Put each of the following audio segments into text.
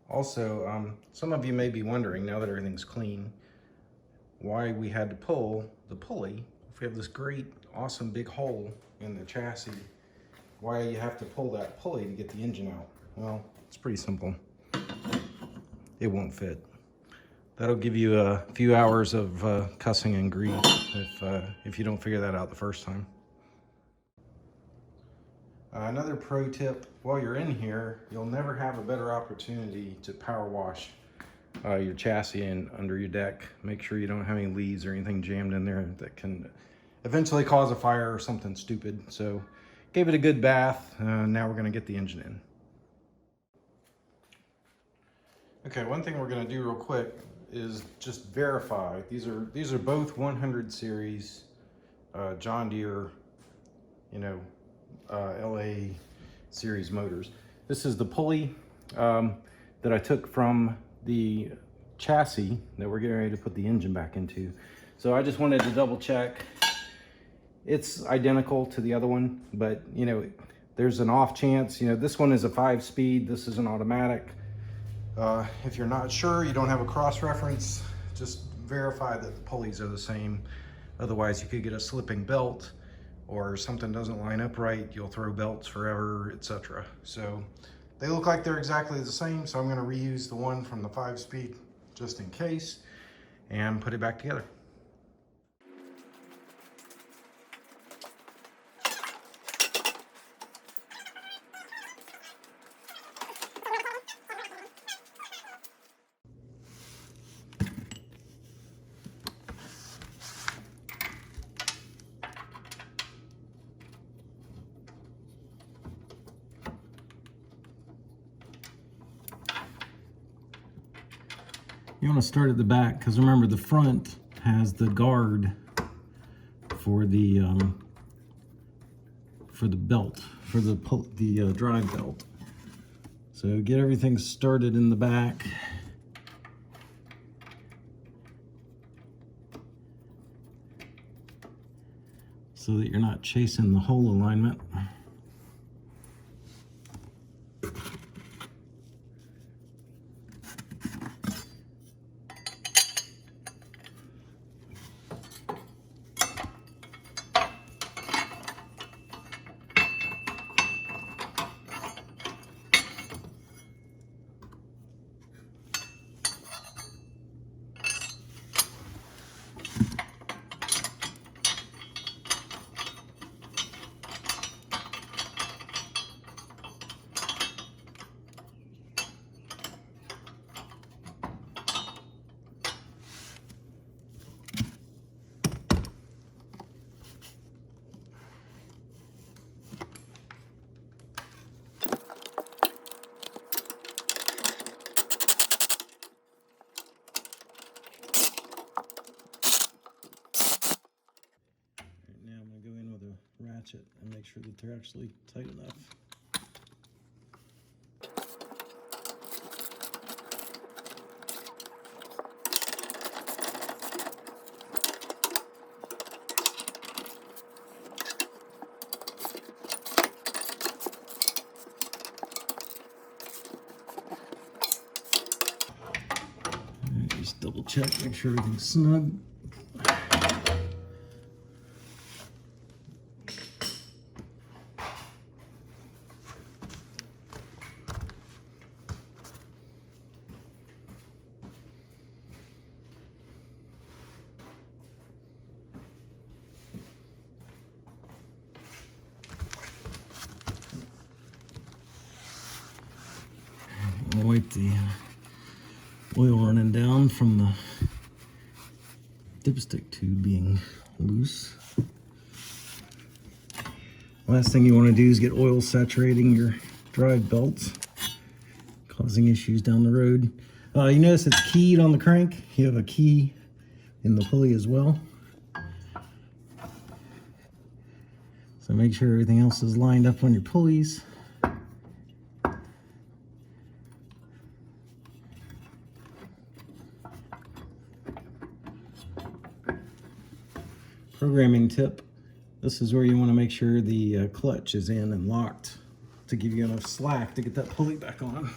Also, some of you may be wondering, now that everything's clean, why we had to pull the pulley. If we have this great, awesome big hole in the chassis, why you have to pull that pulley to get the engine out? Well, it's pretty simple. It won't fit. That'll give you a few hours of cussing and grief if you don't figure that out the first time. Another pro tip, while you're in here, you'll never have a better opportunity to power wash your chassis and under your deck. Make sure you don't have any leaves or anything jammed in there that can eventually cause a fire or something stupid. So gave it a good bath. Now we're gonna get the engine in. Okay, one thing we're gonna do real quick is just verify. These are both 100 series John Deere, LA series motors. This is the pulley that I took from the chassis that we're getting ready to put the engine back into. So I just wanted to double check. It's identical to the other one, but there's an off chance. This one is a 5-speed, this is an automatic. If you're not sure, you don't have a cross reference, just verify that the pulleys are the same. Otherwise you could get a slipping belt, or something doesn't line up right, you'll throw belts forever, etc. So they look like they're exactly the same, so I'm going to reuse the one from the 5-speed just in case and put it back together. You want to start at the back, because remember the front has the guard for the belt, for the drive belt. So get everything started in the back. So that you're not chasing the hole alignment. Ratchet and make sure that they're actually tight enough. And just double check, make sure everything's snug. Wipe the oil running down from the dipstick tube being loose. Last thing you want to do is get oil saturating your drive belts, causing issues down the road. You notice it's keyed on the crank. You have a key in the pulley as well. So make sure everything else is lined up on your pulleys. Programming tip, this is where you want to make sure the clutch is in and locked to give you enough slack to get that pulley back on.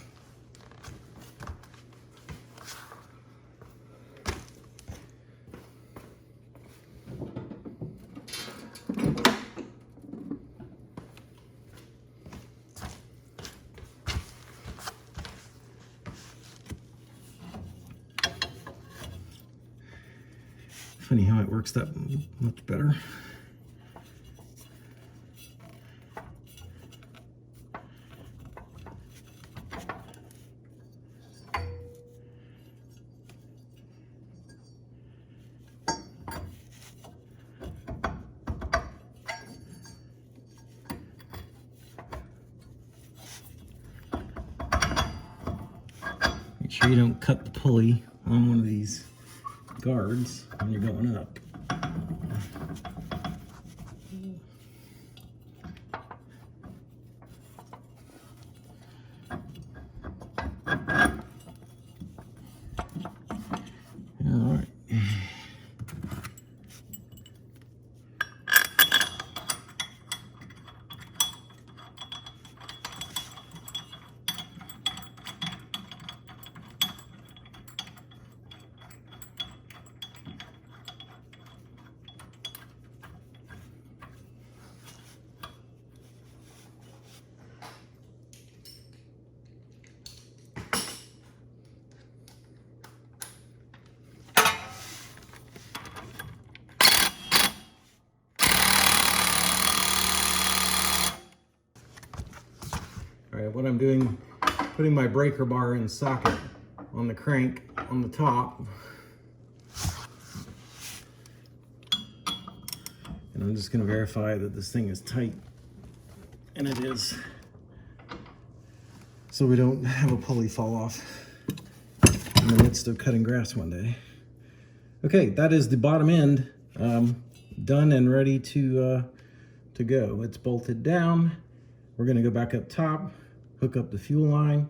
Funny how it works that much better. Make sure you don't cut the pulley on one of these guards when you're going up. All right. All right, what I'm doing, putting my breaker bar in socket on the crank on the top. And I'm just going to verify that this thing is tight, and it is, so we don't have a pulley fall off in the midst of cutting grass one day. Okay, that is the bottom end done and ready to go. It's bolted down. We're going to go back up top, hook up the fuel line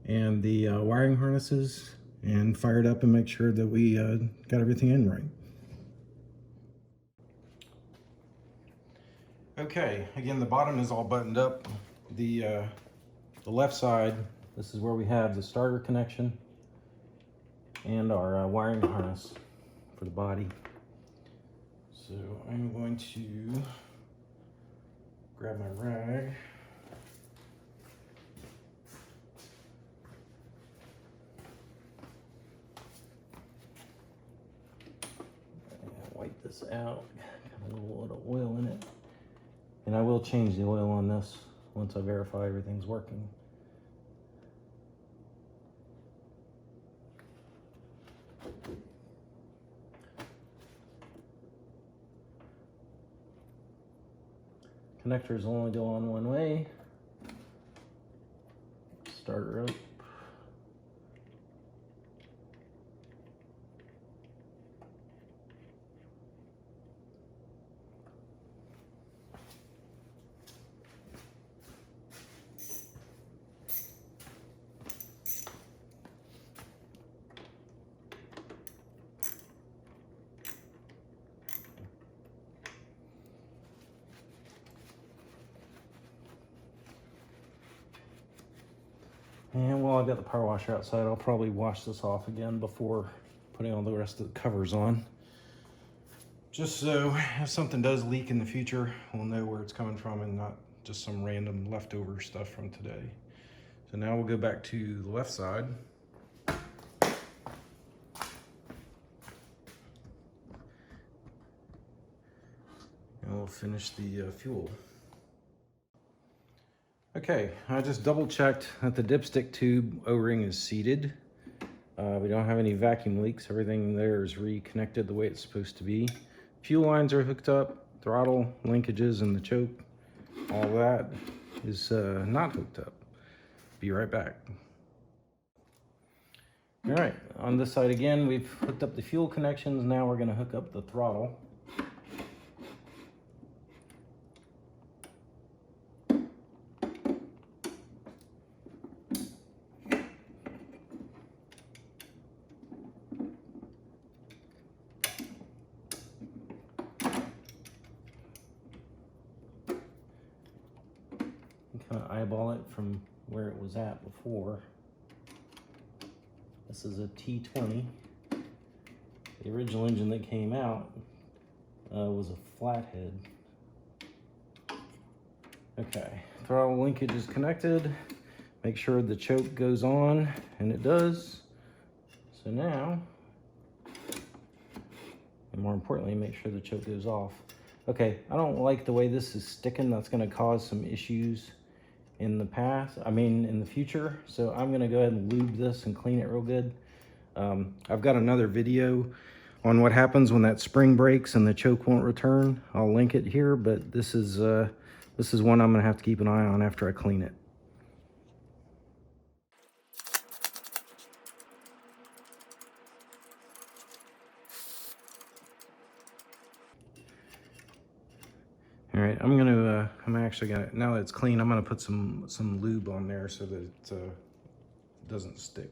and the wiring harnesses, and fire it up and make sure that we got everything in right. Okay, again, the bottom is all buttoned up. The left side, this is where we have the starter connection and our wiring harness for the body. So I'm going to grab my rag. Wipe this out, got a little bit of oil in it. And I will change the oil on this once I verify everything's working. Connectors only go on one way. Start her up. And while I've got the power washer outside, I'll probably wash this off again before putting all the rest of the covers on. Just so if something does leak in the future, we'll know where it's coming from and not just some random leftover stuff from today. So now we'll go back to the left side. And we'll finish the fuel. Okay, I just double checked that the dipstick tube O-ring is seated. We don't have any vacuum leaks. Everything there is reconnected the way it's supposed to be. Fuel lines are hooked up, throttle, linkages, and the choke. All that is not hooked up. Be right back. All right, on this side again, we've hooked up the fuel connections. Now we're gonna hook up the throttle. Kind of eyeball it from where it was at before. This is a T20. The original engine that came out was a flathead. Okay, throttle linkage is connected. Make sure the choke goes on, and it does. So now and more importantly, make sure the choke goes off. Okay, I don't like the way this is sticking. That's gonna cause some issues in the future. So I'm gonna go ahead and lube this and clean it real good. I've got another video on what happens when that spring breaks and the choke won't return. I'll link it here, but this is one I'm gonna have to keep an eye on after I clean it. All right, I'm actually gonna, now that it's clean, I'm gonna put some lube on there so that it doesn't stick.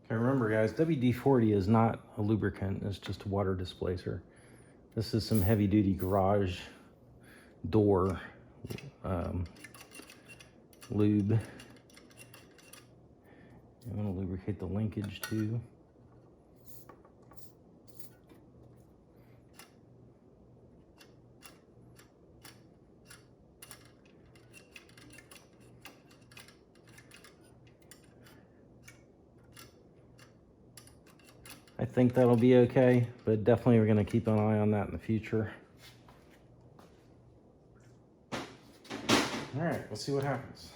Okay, remember guys, WD-40 is not a lubricant, it's just a water displacer. This is some heavy duty garage door lube. I'm gonna lubricate the linkage too. I think that'll be okay, but definitely we're gonna keep an eye on that in the future. All right, let's see what happens.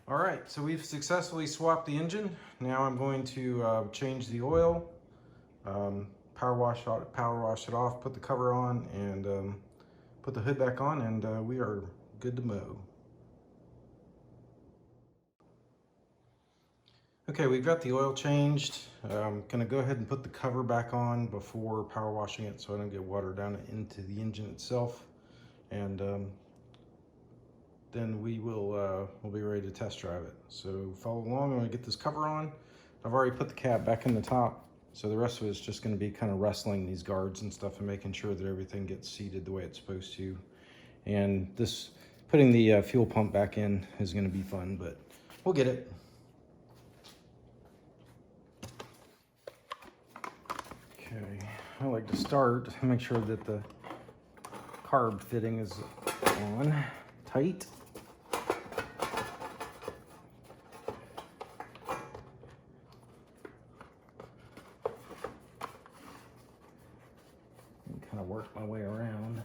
All right, so we've successfully swapped the engine. Now I'm going to change the oil, power wash it off, put the cover on, and put the hood back on, and we are good to mow. Okay, we've got the oil changed. I'm gonna go ahead and put the cover back on before power washing it so I don't get water down into the engine itself. And then we'll be ready to test drive it. So follow along. I'm gonna get this cover on. I've already put the cap back in the top, so the rest of it is just gonna be kind of wrestling these guards and stuff and making sure that everything gets seated the way it's supposed to. And this, putting the fuel pump back in is gonna be fun, but we'll get it. Okay, I like to start, make sure that the carb fitting is on tight. Kind of work my way around.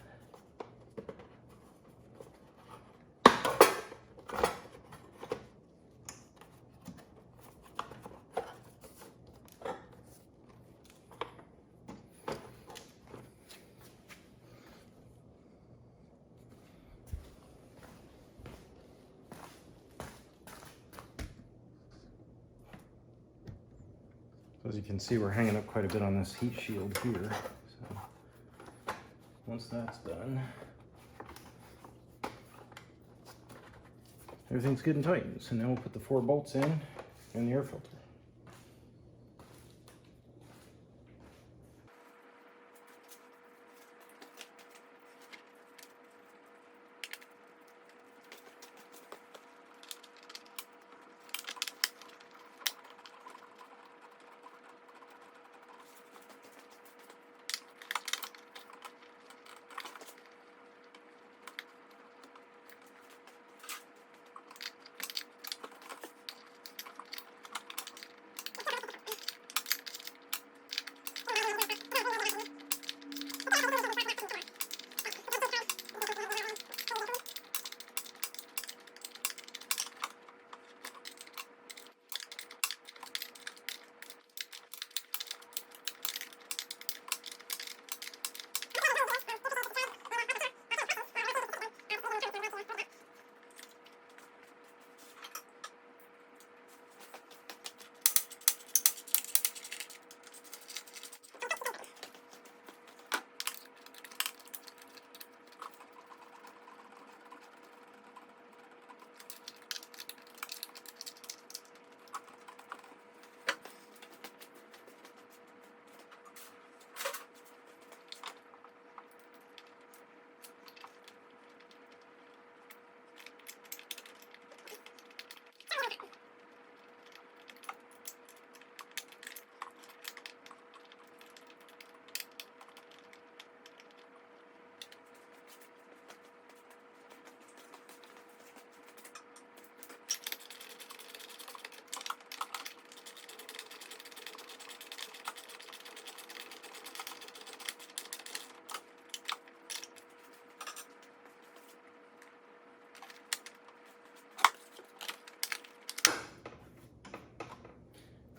As you can see, we're hanging up quite a bit on this heat shield here. So once that's done, everything's good and tight. So now we'll put the 4 bolts in and the air filter.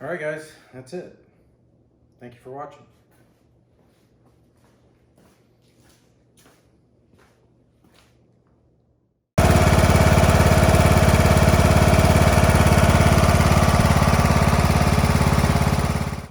All right, guys, that's it. Thank you for watching.